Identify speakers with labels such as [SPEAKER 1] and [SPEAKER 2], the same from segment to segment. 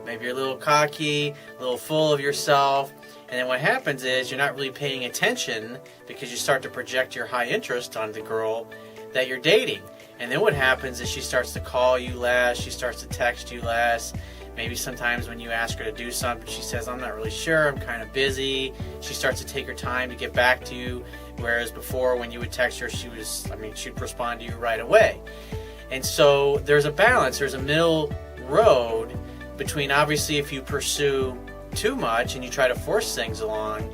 [SPEAKER 1] maybe you're a little cocky, a little full of yourself, and then what happens is you're not really paying attention because you start to project your high interest on the girl that you're dating. And then what happens is she starts to call you less, she starts to text you less. Maybe sometimes when you ask her to do something, she says, I'm not really sure, I'm kind of busy. She starts to take her time to get back to you, whereas before when you would text her, she'd respond to you right away. And so there's a balance, there's a middle road between, obviously, if you pursue too much and you try to force things along,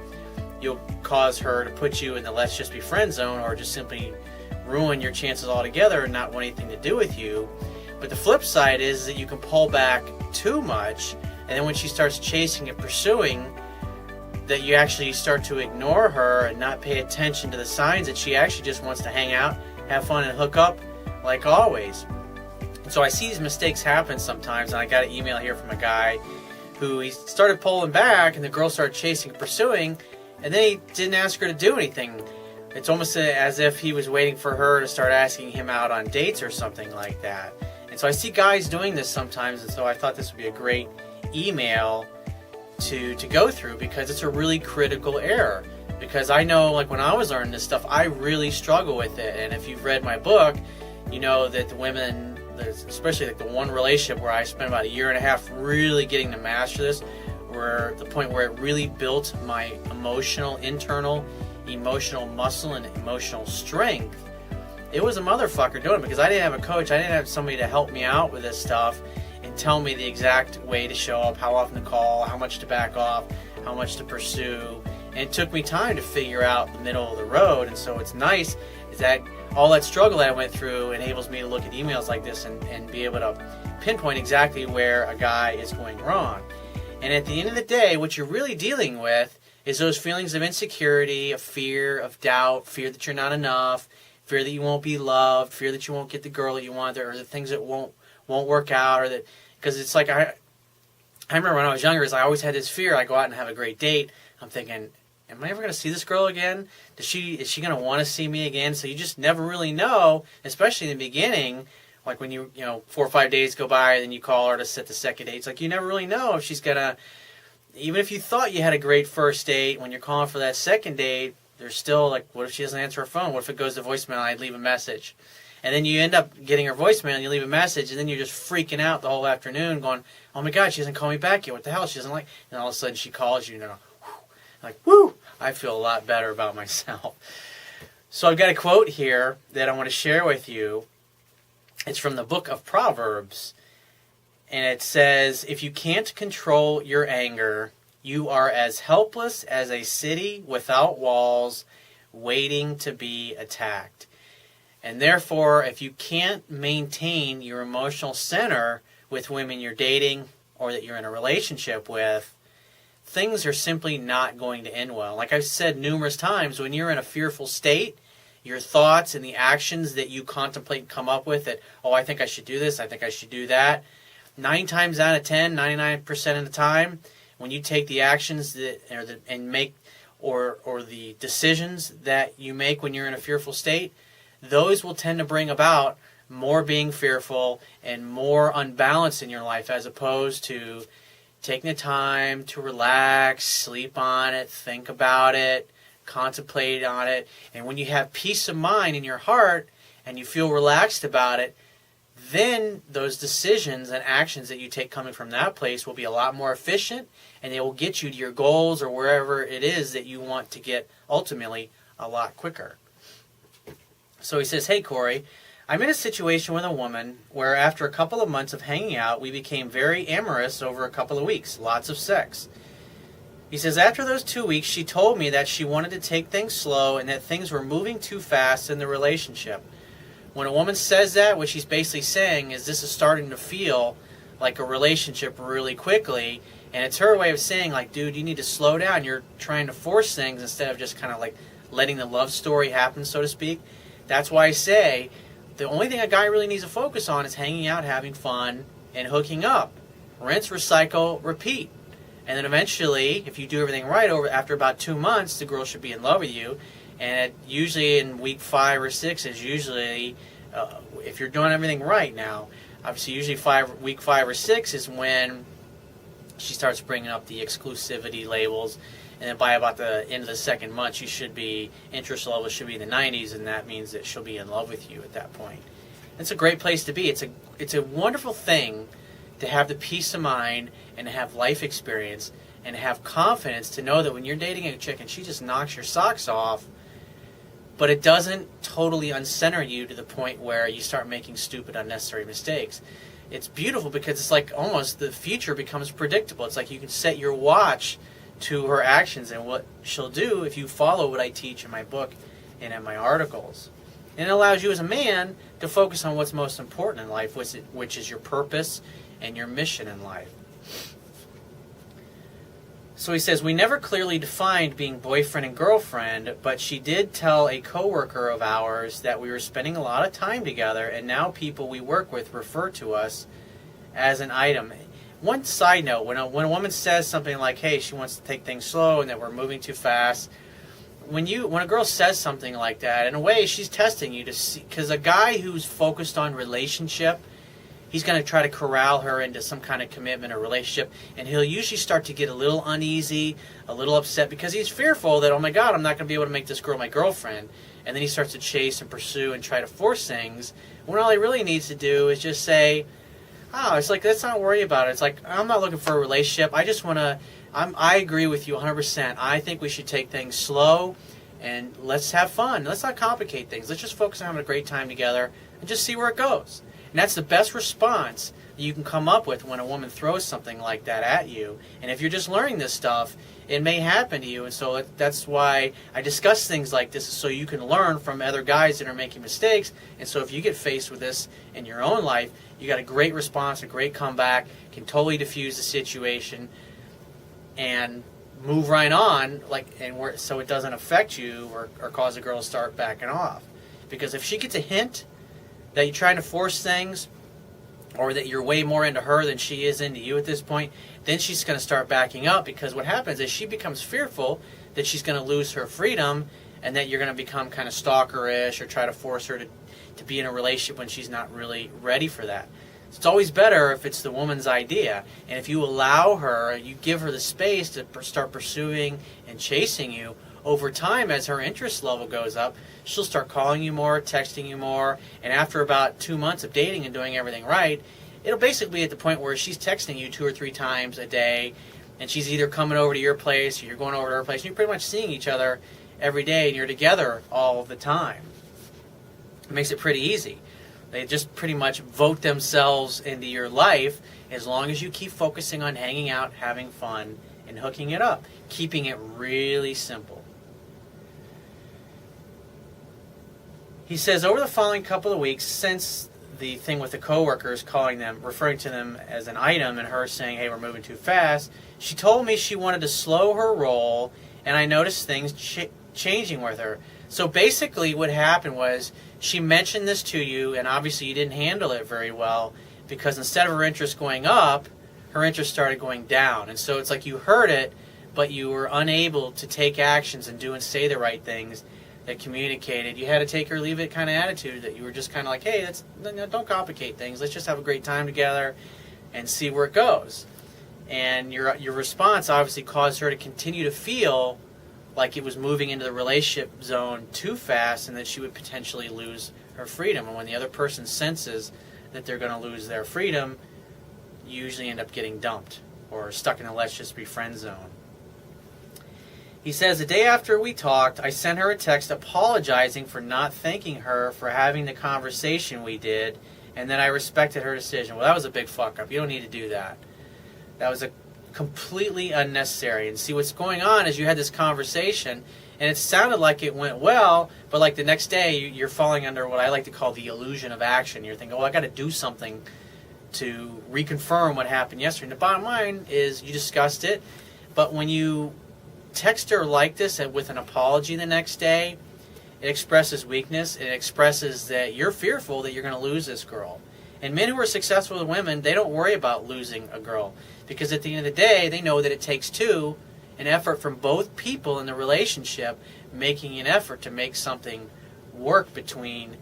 [SPEAKER 1] you'll cause her to put you in the let's just be friend zone, or just simply ruin your chances altogether and not want anything to do with you. But the flip side is that you can pull back too much, and then when she starts chasing and pursuing, that you actually start to ignore her and not pay attention to the signs that she actually just wants to hang out, have fun, and hook up like always. So I see these mistakes happen sometimes, and I got an email here from a guy who he started pulling back, and the girl started chasing and pursuing, and then he didn't ask her to do anything. It's almost as if he was waiting for her to start asking him out on dates or something like that. And so I see guys doing this sometimes, and so I thought this would be a great email to go through, because it's a really critical error. Because I know, like, when I was learning this stuff, I really struggle with it. And if you've read my book, you know that the women, especially like the one relationship where I spent about 1.5 years really getting to master this, where the point where it really built my internal emotional muscle and emotional strength, it was a motherfucker doing it, because I didn't have a coach, I didn't have somebody to help me out with this stuff and tell me the exact way to show up, how often to call, how much to back off, how much to pursue. And it took me time to figure out the middle of the road. And so it's nice is that all that struggle that I went through enables me to look at emails like this and be able to pinpoint exactly where a guy is going wrong. And at the end of the day, what you're really dealing with is those feelings of insecurity, of fear, of doubt, fear that you're not enough, fear that you won't be loved, fear that you won't get the girl that you want, or the things that won't work out, or that, because it's like I remember when I was younger, I always had this fear. I go out and have a great date, I'm thinking, am I ever going to see this girl again? Is she going to want to see me again? So you just never really know, especially in the beginning, like when you 4 or 5 days go by, and then you call her to set the second date. It's like you never really know if she's going to, even if you thought you had a great first date, when you're calling for that second date, there's still like, what if she doesn't answer her phone? What if it goes to voicemail and I leave a message? And then you end up getting her voicemail and you leave a message, and then you're just freaking out the whole afternoon going, oh my God, she hasn't called me back yet. What the hell? She doesn't like, and all of a sudden she calls you, whoo, I feel a lot better about myself. So I've got a quote here that I want to share with you. It's from the book of Proverbs. And it says, if you can't control your anger, you are as helpless as a city without walls, waiting to be attacked. And therefore, if you can't maintain your emotional center with women you're dating or that you're in a relationship with, things are simply not going to end well. Like I've said numerous times, when you're in a fearful state, your thoughts and the actions that you contemplate and come up with that, oh, I think I should do this, I think I should do that, 9 times out of 10, 99% of the time, when you take the actions and make or the decisions that you make when you're in a fearful state, those will tend to bring about more being fearful and more unbalance in your life, as opposed to taking the time to relax, sleep on it, think about it, contemplate on it. And when you have peace of mind in your heart and you feel relaxed about it, then those decisions and actions that you take coming from that place will be a lot more efficient, and they will get you to your goals or wherever it is that you want to get ultimately a lot quicker. So he says, hey Corey, I'm in a situation with a woman where after a couple of months of hanging out, we became very amorous over a couple of weeks, lots of sex. He says, after those 2 weeks, she told me that she wanted to take things slow and that things were moving too fast in the relationship. When a woman says that, what she's basically saying is this is starting to feel like a relationship really quickly, and it's her way of saying, like, dude, you need to slow down. You're trying to force things instead of just kind of like letting the love story happen, so to speak. That's why I say the only thing a guy really needs to focus on is hanging out, having fun, and hooking up. Rinse, recycle, repeat. And then eventually, if you do everything right, after about 2 months, the girl should be in love with you. And usually in week 5 or 6 is usually, if you're doing everything right now, obviously usually week 5 or 6 is when she starts bringing up the exclusivity labels, and then by about the end of the second month, interest level should be in the 90s, and that means that she'll be in love with you at that point. It's a great place to be. It's a wonderful thing to have the peace of mind and to have life experience and have confidence to know that when you're dating a chick and she just knocks your socks off, but it doesn't totally uncenter you to the point where you start making stupid, unnecessary mistakes. It's beautiful because it's like almost the future becomes predictable. It's like you can set your watch to her actions and what she'll do if you follow what I teach in my book and in my articles. And it allows you as a man to focus on what's most important in life, which is your purpose and your mission in life. So he says, we never clearly defined being boyfriend and girlfriend, but she did tell a coworker of ours that we were spending a lot of time together, and now people we work with refer to us as an item. One side note, when a woman says something like, hey, she wants to take things slow and that we're moving too fast, when a girl says something like that, in a way she's testing you to see, because a guy who's focused on relationship, he's going to try to corral her into some kind of commitment or relationship, and he'll usually start to get a little uneasy, a little upset, because he's fearful that, oh my God, I'm not going to be able to make this girl my girlfriend. And then he starts to chase and pursue and try to force things, when all he really needs to do is just say, oh, it's like, let's not worry about it. It's like, I'm not looking for a relationship. I just want to, I agree with you 100%. I think we should take things slow, and let's have fun. Let's not complicate things. Let's just focus on having a great time together and just see where it goes. And that's the best response you can come up with when a woman throws something like that at you. And if you're just learning this stuff, it may happen to you. And so that's why I discuss things like this, so you can learn from other guys that are making mistakes. And so if you get faced with this in your own life, you got a great response, a great comeback, can totally diffuse the situation and move right on, so it doesn't affect you or cause a girl to start backing off. Because if she gets a hint that you're trying to force things, or that you're way more into her than she is into you at this point, then she's going to start backing up, because what happens is she becomes fearful that she's going to lose her freedom and that you're going to become kind of stalkerish or try to force her to be in a relationship when she's not really ready for that. So it's always better if it's the woman's idea, and if you allow her, you give her the space to start pursuing and chasing you. Over time, as her interest level goes up, she'll start calling you more, texting you more, and after about 2 months of dating and doing everything right, it'll basically be at the point where she's texting you 2 or 3 times a day, and she's either coming over to your place or you're going over to her place, and you're pretty much seeing each other every day, and you're together all the time. It makes it pretty easy. They just pretty much vote themselves into your life as long as you keep focusing on hanging out, having fun, and hooking it up, keeping it really simple. He says, over the following couple of weeks, since the thing with the coworkers referring to them as an item, and her saying, hey, we're moving too fast, she told me she wanted to slow her roll, and I noticed things changing with her. So basically what happened was she mentioned this to you, and obviously you didn't handle it very well, because instead of her interest going up, her interest started going down. And so it's like you heard it, but you were unable to take actions and do and say the right things that communicated. You had to take or leave it kind of attitude, that you were just kind of like, hey, don't complicate things. Let's just have a great time together and see where it goes. And your response obviously caused her to continue to feel like it was moving into the relationship zone too fast, and that she would potentially lose her freedom. And when the other person senses that they're going to lose their freedom, you usually end up getting dumped or stuck in a let's just be friends zone. He says, the day after we talked, I sent her a text apologizing for not thanking her for having the conversation we did, and then I respected her decision. Well, that was a big fuck up. You don't need to do that. That was a completely unnecessary. And see, what's going on is you had this conversation, and it sounded like it went well, but like the next day you're falling under what I like to call the illusion of action. You're thinking, oh, I got to do something to reconfirm what happened yesterday. And the bottom line is you discussed it, but when you text her like this and with an apology the next day, it expresses weakness. It expresses that you're fearful that you're going to lose this girl. And men who are successful with women, they don't worry about losing a girl, because at the end of the day, they know that it takes an effort from both people in the relationship, making an effort to make something work between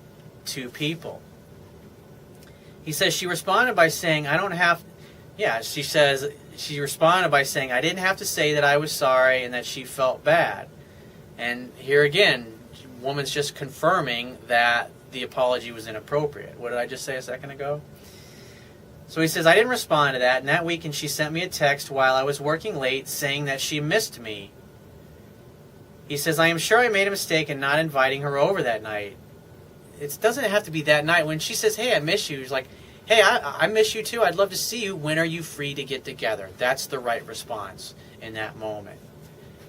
[SPEAKER 1] two people. He says she responded by saying, I don't have Yeah, she responded by saying, I didn't have to say that I was sorry and that she felt bad. And here again, woman's just confirming that the apology was inappropriate. What did I just say a second ago? So he says, I didn't respond to that, and that weekend she sent me a text while I was working late saying that she missed me. He says, I am sure I made a mistake in not inviting her over that night. It doesn't have to be that night. When she says, hey, I miss you, he's like, hey, I miss you too. I'd love to see you. When are you free to get together? That's the right response in that moment.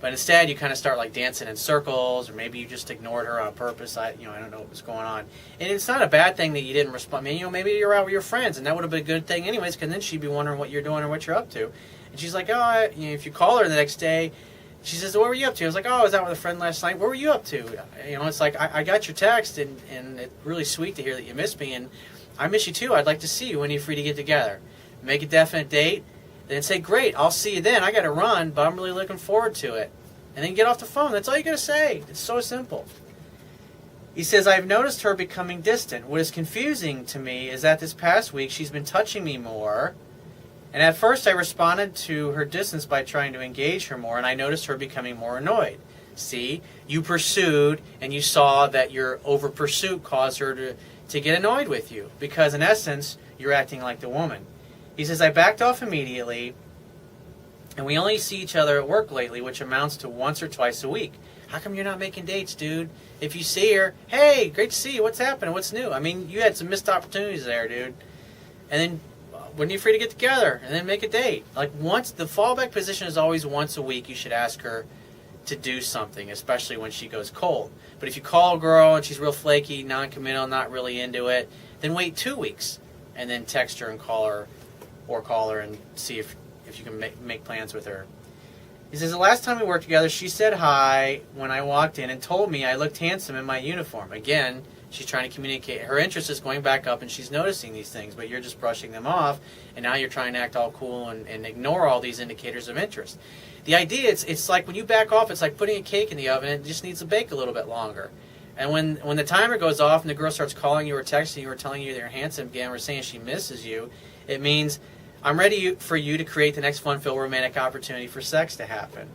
[SPEAKER 1] But instead, you kind of start like dancing in circles, or maybe you just ignored her on purpose. I don't know what was going on. And it's not a bad thing that you didn't respond. I mean, maybe you're out with your friends, and that would have been a good thing anyways, because then she'd be wondering what you're doing or what you're up to. And she's like, oh, if you call her the next day, she says, what were you up to? I was like, oh, I was out with a friend last night. What were you up to? It's like, I got your text, and it's really sweet to hear that you miss me, and I miss you too. I'd like to see you when you're free to get together. Make a definite date, then say, great, I'll see you then. I got to run, but I'm really looking forward to it. And then get off the phone. That's all you got to say. It's so simple. He says, I've noticed her becoming distant. What is confusing to me is that this past week she's been touching me more. And at first I responded to her distance by trying to engage her more, and I noticed her becoming more annoyed. See, you pursued, and you saw that your over-pursuit caused her to get annoyed with you, because in essence, you're acting like the woman. He says, I backed off immediately, and we only see each other at work lately, which amounts to once or twice a week. How come you're not making dates, dude? If you see her, hey, great to see you. What's happening? What's new? I mean, you had some missed opportunities there, dude. And then when you're free to get together, and then make a date. Like once, the fallback position is always once a week. You should ask her to do something, especially when she goes cold. But if you call a girl and she's real flaky, non-committal, not really into it, then wait 2 weeks and then text her and call her and see if you can make plans with her. He says, the last time we worked together, she said hi when I walked in and told me I looked handsome in my uniform. Again, she's trying to communicate. Her interest is going back up and she's noticing these things, but you're just brushing them off, and now you're trying to act all cool and ignore all these indicators of interest. The idea, it's like when you back off, it's like putting a cake in the oven. It just needs to bake a little bit longer. And when the timer goes off and the girl starts calling you or texting you or telling you they're handsome again or saying she misses you, it means I'm ready for you to create the next fun-filled romantic opportunity for sex to happen.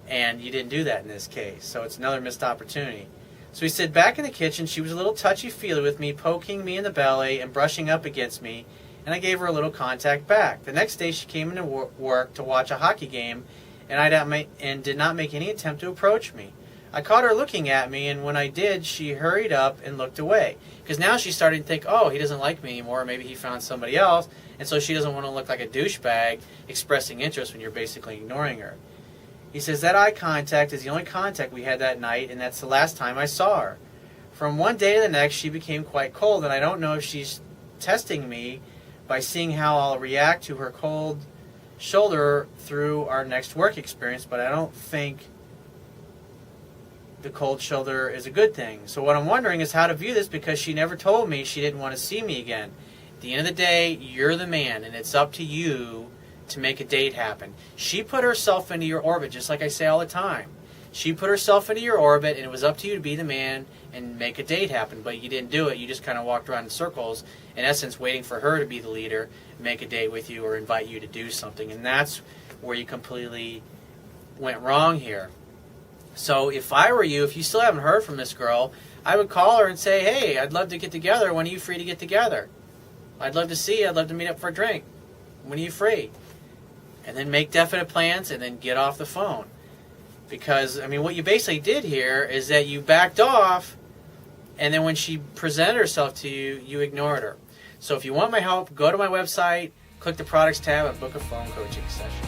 [SPEAKER 1] And you didn't do that in this case, so it's another missed opportunity. So he said, back in the kitchen, she was a little touchy-feely with me, poking me in the belly and brushing up against me, and I gave her a little contact back. The next day she came into work to watch a hockey game, and did not make any attempt to approach me. I caught her looking at me, and when I did, she hurried up and looked away. Because now she's starting to think, oh, he doesn't like me anymore, or maybe he found somebody else, and so she doesn't want to look like a douchebag expressing interest when you're basically ignoring her. He says, that eye contact is the only contact we had that night, and that's the last time I saw her. From one day to the next, she became quite cold, and I don't know if she's testing me by seeing how I'll react to her cold shoulder through our next work experience, but I don't think the cold shoulder is a good thing. So what I'm wondering is how to view this, because she never told me she didn't want to see me again. At the end of the day, you're the man, and it's up to you to make a date happen. She put herself into your orbit, just like I say all the time. She put herself into your orbit, and it was up to you to be the man and make a date happen, but you didn't do it. You just kind of walked around in circles, in essence, waiting for her to be the leader, make a date with you, or invite you to do something, and that's where you completely went wrong here. So if I were you, if you still haven't heard from this girl, I would call her and say, hey, I'd love to get together. When are you free to get together? I'd love to see you. I'd love to meet up for a drink. When are you free? And then make definite plans and then get off the phone. Because, I mean, what you basically did here is that you backed off, and then when she presented herself to you, you ignored her. So if you want my help, go to my website, click the products tab, and book a phone coaching session.